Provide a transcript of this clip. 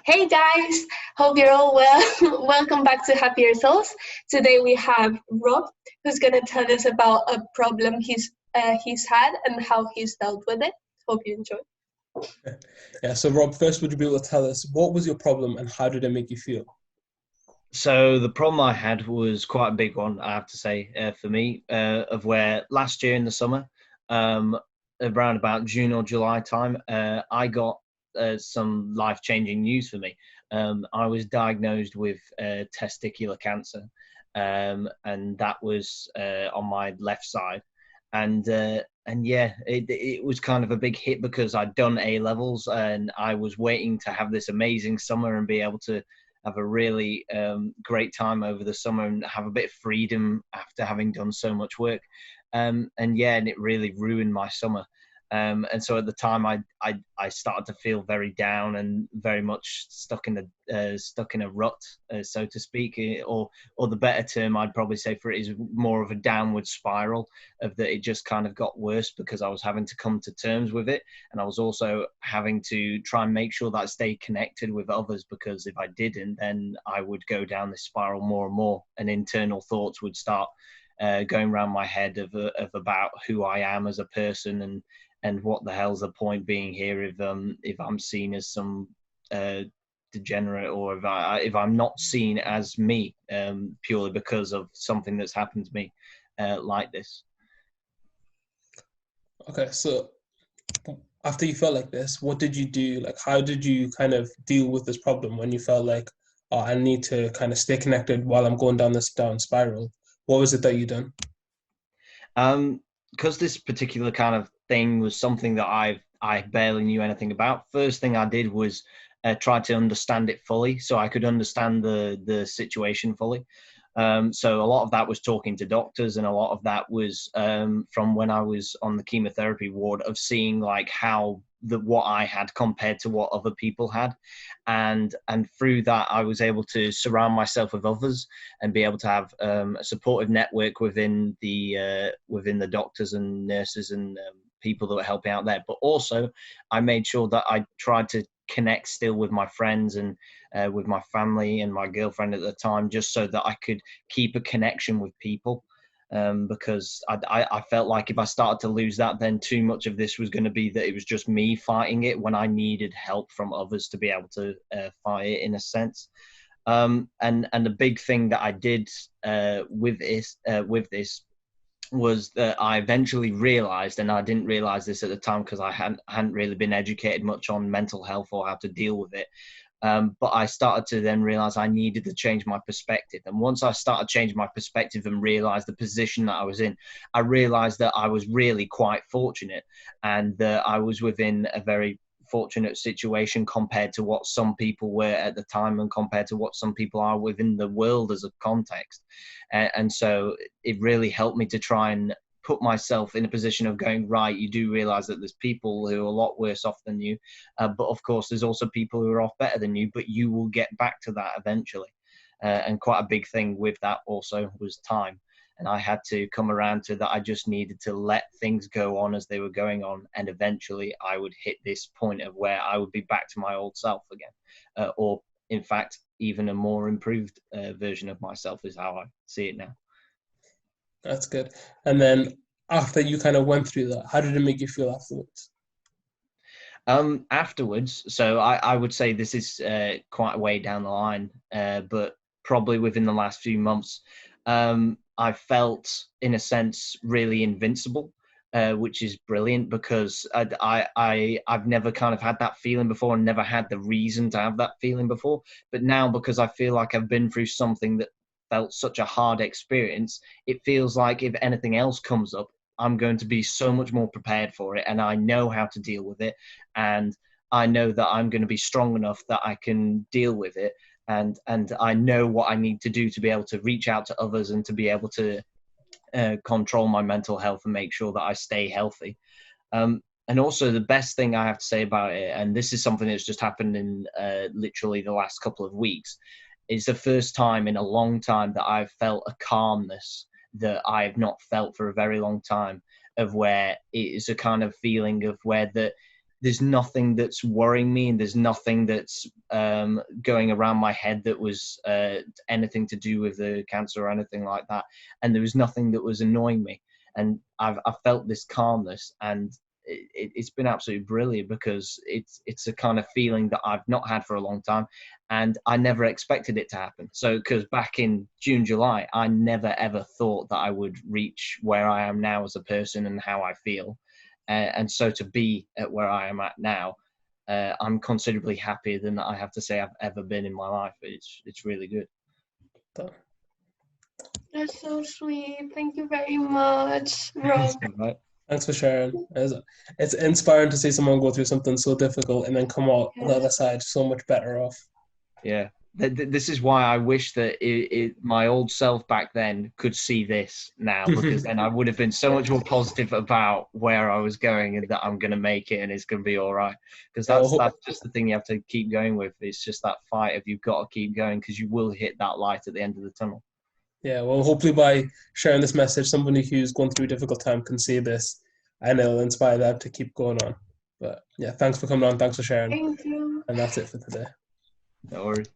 Hey guys, hope you're all well. Welcome back to Happier Souls. Today we have Rob, who's gonna tell us about a problem he's had and how he's dealt with it. Hope you enjoy. Yeah, so Rob, first, would you be able to tell us what was your problem and how did it make you feel? So the problem I had was quite a big one, I have to say, for me, of where last year in the summer, um, around about June or July time, I got some life-changing news for me. I was diagnosed with testicular cancer, and that was on my left side. And yeah, it was kind of a big hit because I'd done A levels and I was waiting to have this amazing summer and be able to have a really great time over the summer and have a bit of freedom after having done so much work. And it really ruined my summer. And so at the time, I started to feel very down and very much stuck in a rut, so to speak, or the better term I'd probably say for it is more of a downward spiral of that. It just kind of got worse because I was having to come to terms with it, and I was also having to try and make sure that I stayed connected with others, because if I didn't, then I would go down this spiral more and more, and internal thoughts would start going around my head of about who I am as a person, and what the hell's the point being here if I'm seen as some degenerate, or if I'm not seen as me, purely because of something that's happened to me like this. Okay, so after you felt like this, what did you do? Like, how did you kind of deal with this problem when you felt like, oh, I need to kind of stay connected while I'm going down this down spiral? What was it that you done? Because this particular kind of thing was something that I barely knew anything about. First thing I did was try to understand it fully, so I could understand the situation fully. So a lot of that was talking to doctors, and a lot of that was from when I was on the chemotherapy ward, of seeing like how what I had compared to what other people had, and through that I was able to surround myself with others and be able to have a supportive network within the doctors and nurses and people that were helping out there. But also, I made sure that I tried to connect still with my friends and with my family and my girlfriend at the time, just so that I could keep a connection with people. Because I felt like if I started to lose that, then too much of this was going to be that it was just me fighting it when I needed help from others to be able to fight it, in a sense. And the big thing that I did with this was that I eventually realized, and I didn't realize this at the time because I hadn't really been educated much on mental health or how to deal with it. But I started to then realize I needed to change my perspective. And once I started changing my perspective and realized the position that I was in, I realized that I was really quite fortunate, and that I was within a very fortunate situation compared to what some people were at the time, and compared to what some people are within the world as a context. And so it really helped me to try and put myself in a position of going, right, you do realize that there's people who are a lot worse off than you, but of course there's also people who are off better than you, but you will get back to that eventually. And quite a big thing with that also was time. And I had to come around to that. I just needed to let things go on as they were going on, and eventually I would hit this point of where I would be back to my old self again, or in fact even a more improved version of myself is how I see it now. That's good. And then after you kind of went through that, how did it make you feel afterwards? Afterwards, so I would say this is quite a way down the line, but probably within the last few months, I felt, in a sense, really invincible, which is brilliant, because I've never kind of had that feeling before, and never had the reason to have that feeling before. But now, because I feel like I've been through something that felt such a hard experience, it feels like if anything else comes up, I'm going to be so much more prepared for it, and I know how to deal with it, and I know that I'm going to be strong enough that I can deal with it, and I know what I need to do to be able to reach out to others and to be able to control my mental health and make sure that I stay healthy. And also, the best thing I have to say about it, and this is something that's just happened in literally the last couple of weeks, is the first time in a long time that I've felt a calmness that I have not felt for a very long time, of where it is a kind of feeling of where that there's nothing that's worrying me, and there's nothing that's going around my head that was anything to do with the cancer or anything like that. And there was nothing that was annoying me. And I felt this calmness, and it's been absolutely brilliant, because it's a kind of feeling that I've not had for a long time, and I never expected it to happen. So, because back in June, July, I never ever thought that I would reach where I am now as a person and how I feel. And so to be at where I am at now, I'm considerably happier than I have to say I've ever been in my life. It's really good. That's so sweet. Thank you very much, Rob. Right. Thanks for sharing. It's inspiring to see someone go through something so difficult and then come out on the other side so much better off. Yeah. This is why I wish that my old self back then could see this now, because then I would have been so much more positive about where I was going, and that I'm going to make it and it's going to be all right. Because that's just the thing you have to keep going with. It's just that fight of you've got to keep going, because you will hit that light at the end of the tunnel. Yeah, well, hopefully by sharing this message, somebody who's going through a difficult time can see this, and it'll inspire them to keep going on. But yeah, thanks for coming on. Thanks for sharing. Thank you. And that's it for today. No worries.